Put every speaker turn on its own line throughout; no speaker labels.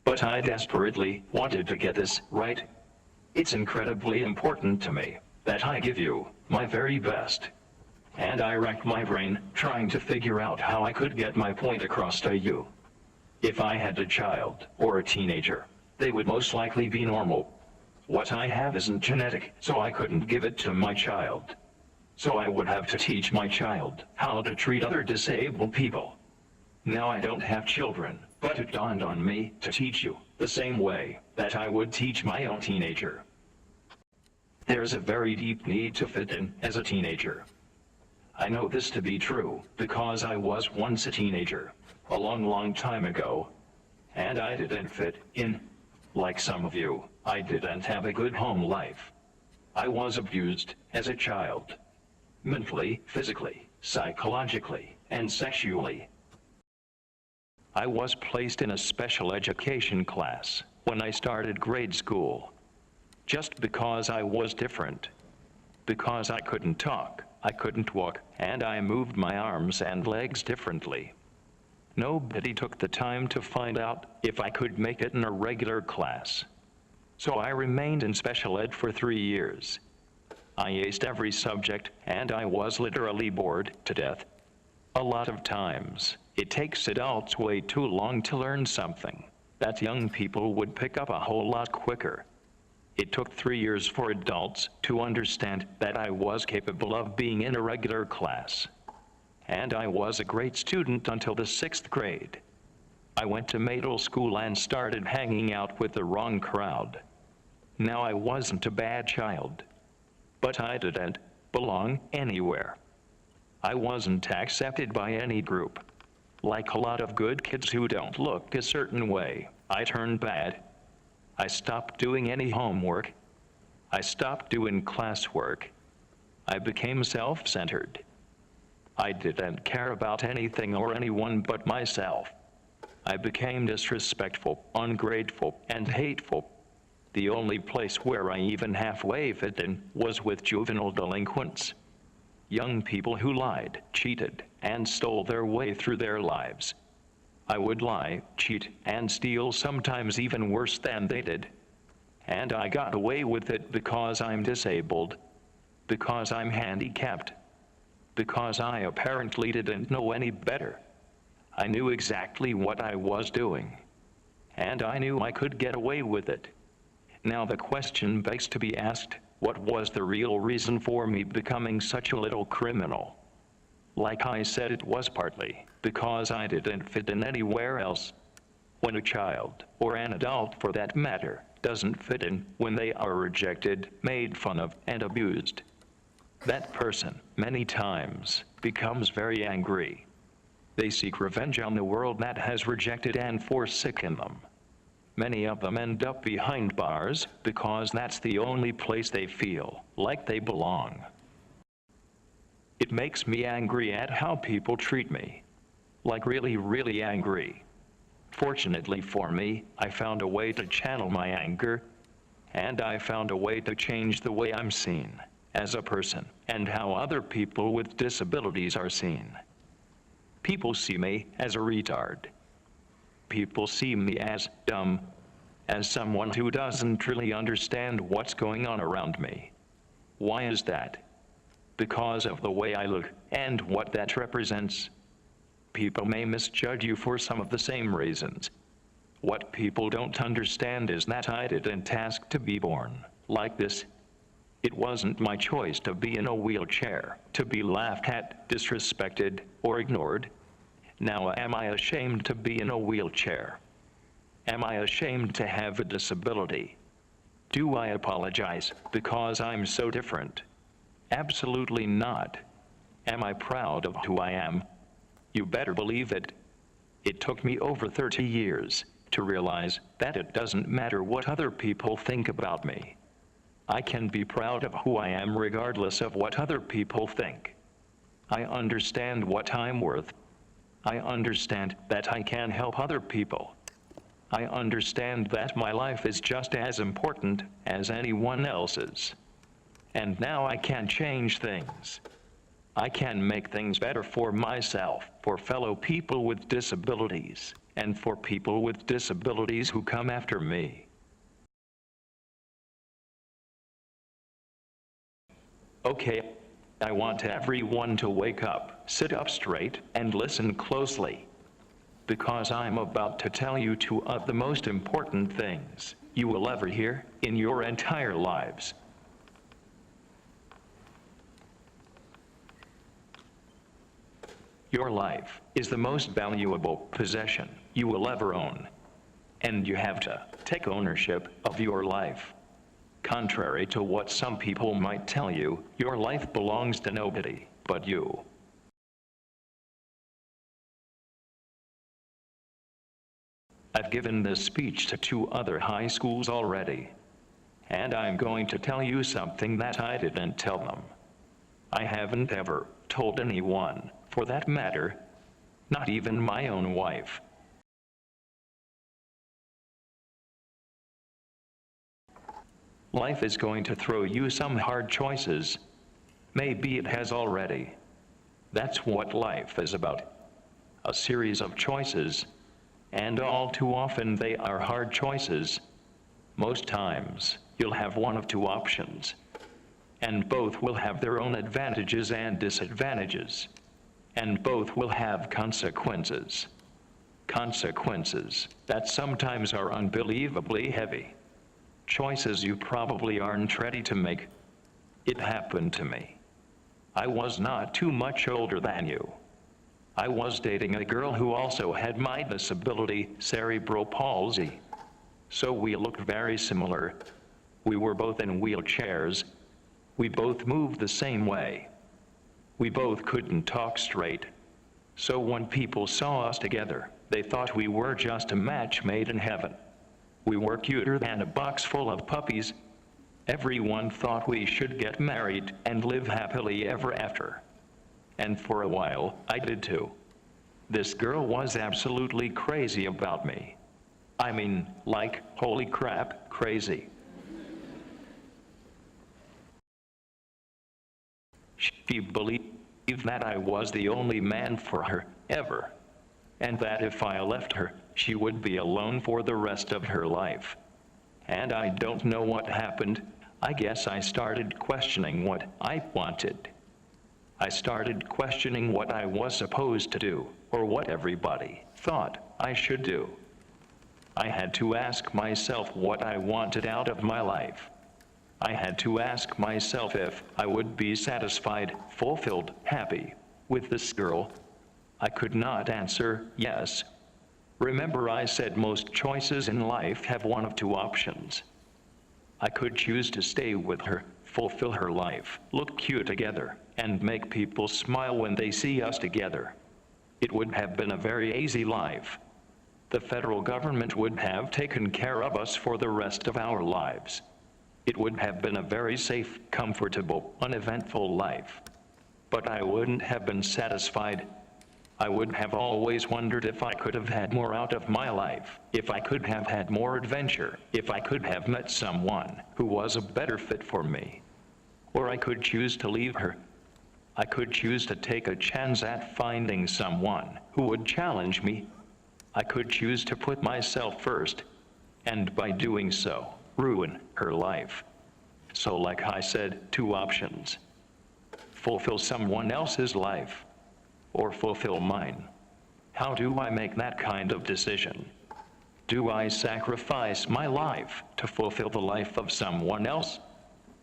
But I desperately wanted to get this right. It's incredibly important to me that I give you my very best. And I racked my brain trying to figure out how I could get my point across to you. If I had a child or a teenager, they would most likely be normal. What I have isn't genetic, so I couldn't give it to my child. So I would have to teach my child how to treat other disabled people. Now I don't have children, but it dawned on me to teach you the same way that I would teach my own teenager. There's a very deep need to fit in as a teenager. I know this to be true because I was once a teenager, a long time ago, and I didn't fit in. Like some of you, I didn't have a good home life. I was abused as a child. Mentally, physically, psychologically, and sexually. I was placed in a special education class when I started grade school. Just because I was different. Because I couldn't talk, I couldn't walk, and I moved my arms and legs differently. Nobody took the time to find out if I could make it in a regular class. So I remained in special ed for 3 years. I aced every subject, and I was literally bored to death. A lot of times, it takes adults way too long to learn something that young people would pick up a whole lot quicker. It took 3 years for adults to understand that I was capable of being in a regular class. And I was a great student until the 6th grade. I went to middle school and started hanging out with the wrong crowd. Now I wasn't a bad child, but I didn't belong anywhere. I wasn't accepted by any group. Like a lot of good kids who don't look a certain way, I turned bad. I stopped doing any homework. I stopped doing classwork. I became self-centered. I didn't care about anything or anyone but myself. I became disrespectful, ungrateful, and hateful. The only place where I even halfway fit in was with juvenile delinquents. Young people who lied, cheated, and stole their way through their lives. I would lie, cheat, and steal, sometimes even worse than they did. And I got away with it because I'm disabled, because I'm handicapped, because I apparently didn't know any better. I knew exactly what I was doing, and I knew I could get away with it. Now the question begs to be asked, what was the real reason for me becoming such a little criminal? Like I said, it was partly because I didn't fit in anywhere else. When a child, or an adult for that matter, doesn't fit in, when they are rejected, made fun of, and abused, that person, many times, becomes very angry. They seek revenge on the world that has rejected and forsaken them. Many of them end up behind bars because that's the only place they feel like they belong. It makes me angry at how people treat me. Like really angry. Fortunately for me, I found a way to channel my anger, and I found a way to change the way I'm seen as a person and how other people with disabilities are seen. People see me as a retard. People see me as dumb, as someone who doesn't really understand what's going on around me. Why is that? Because of the way I look and what that represents. People may misjudge you for some of the same reasons. What people don't understand is that I didn't ask to be born like this. It wasn't my choice to be in a wheelchair, to be laughed at, disrespected, or ignored. Now, am I ashamed to be in a wheelchair? Am I ashamed to have a disability? Do I apologize because I'm so different? Absolutely not. Am I proud of who I am? You better believe it. It took me over 30 years to realize that it doesn't matter what other people think about me. I can be proud of who I am regardless of what other people think. I understand what I'm worth. I understand that I can help other people. I understand that my life is just as important as anyone else's. And now I can change things. I can make things better for myself, for fellow people with disabilities, and for people with disabilities who come after me. Okay, I want everyone to wake up, sit up straight, and listen closely. Because I'm about to tell you two of the most important things you will ever hear in your entire lives. Your life is the most valuable possession you will ever own, and you have to take ownership of your life. Contrary to what some people might tell you, your life belongs to nobody but you. I've given this speech to 2 other high schools already, and I'm going to tell you something that I didn't tell them. I haven't ever told anyone, for that matter, not even my own wife. Life is going to throw you some hard choices. Maybe it has already. That's what life is about. A series of choices. And all too often they are hard choices. Most times, you'll have one of 2 options. And both will have their own advantages and disadvantages. And both will have consequences. Consequences that sometimes are unbelievably heavy. Choices you probably aren't ready to make. It happened to me. I was not too much older than you. I was dating a girl who also had my disability, cerebral palsy. So we looked very similar. We were both in wheelchairs. We both moved the same way. We both couldn't talk straight. So when people saw us together, they thought we were just a match made in heaven. We were cuter than a box full of puppies. Everyone thought we should get married and live happily ever after. And for a while, I did too. This girl was absolutely crazy about me. I mean, like, holy crap, crazy. She believed that I was the only man for her, ever. And that if I left her, she would be alone for the rest of her life. And I don't know what happened. I guess I started questioning what I wanted. I started questioning what I was supposed to do, or what everybody thought I should do. I had to ask myself what I wanted out of my life. I had to ask myself if I would be satisfied, fulfilled, happy with this girl. I could not answer yes. Remember, I said most choices in life have one of 2 options. I could choose to stay with her, fulfill her life, look cute together, and make people smile when they see us together. It would have been a very easy life. The federal government would have taken care of us for the rest of our lives. It would have been a very safe, comfortable, uneventful life. But I wouldn't have been satisfied. I would have always wondered if I could have had more out of my life, if I could have had more adventure, if I could have met someone who was a better fit for me. Or I could choose to leave her. I could choose to take a chance at finding someone who would challenge me. I could choose to put myself first, and by doing so, ruin her life. So like I said, 2 options. Fulfill someone else's life, or fulfill mine. How do I make that kind of decision? Do I sacrifice my life to fulfill the life of someone else?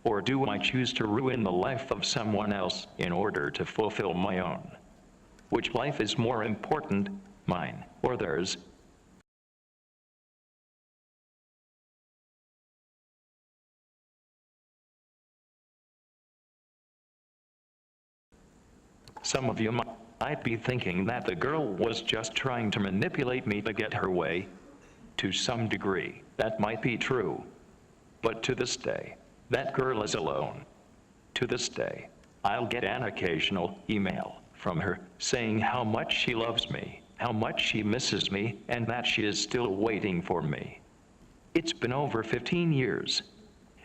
Or do I choose to ruin the life of someone else in order to fulfill my own? Which life is more important, mine or theirs? Some of you might be thinking that the girl was just trying to manipulate me to get her way. To some degree, that might be true. But to this day, that girl is alone. To this day, I'll get an occasional email from her saying how much she loves me, how much she misses me, and that she is still waiting for me. It's been over 15 years.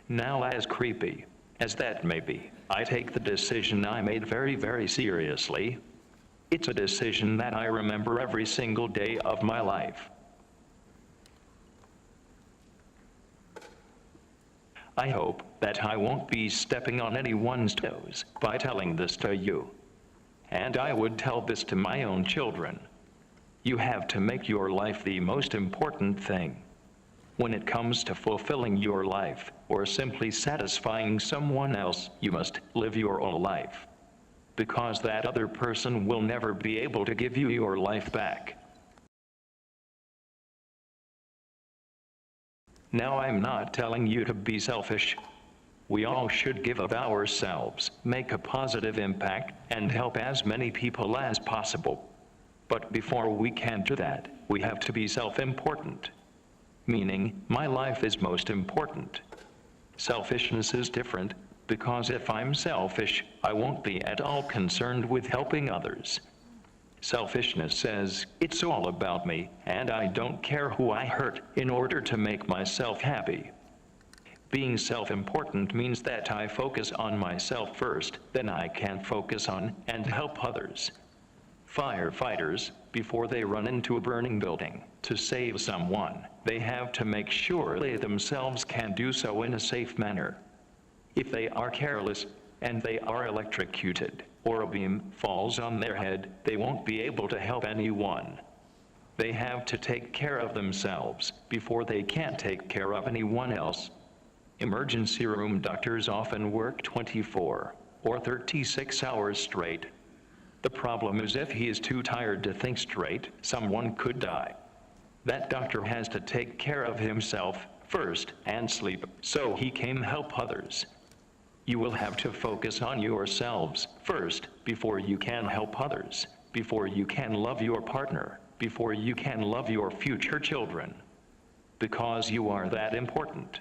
Now, as creepy as that may be, I take the decision I made very, very seriously. It's a decision that I remember every single day of my life. I hope that I won't be stepping on anyone's toes by telling this to you. And I would tell this to my own children. You have to make your life the most important thing. When it comes to fulfilling your life, or simply satisfying someone else, you must live your own life. Because that other person will never be able to give you your life back. Now, I'm not telling you to be selfish. We all should give of ourselves, make a positive impact, and help as many people as possible. But before we can do that, we have to be self-important. Meaning, my life is most important. Selfishness is different, because if I'm selfish, I won't be at all concerned with helping others. Selfishness says, it's all about me, and I don't care who I hurt in order to make myself happy. Being self-important means that I focus on myself first, then I can focus on and help others. Firefighters, before they run into a burning building to save someone, they have to make sure they themselves can do so in a safe manner. If they are careless, and they are electrocuted, or a beam falls on their head, they won't be able to help anyone. They have to take care of themselves before they can take care of anyone else. Emergency room doctors often work 24 or 36 hours straight. The problem is if he is too tired to think straight, someone could die. That doctor has to take care of himself first and sleep so he can help others. You will have to focus on yourselves first before you can help others, before you can love your partner, before you can love your future children. Because you are that important.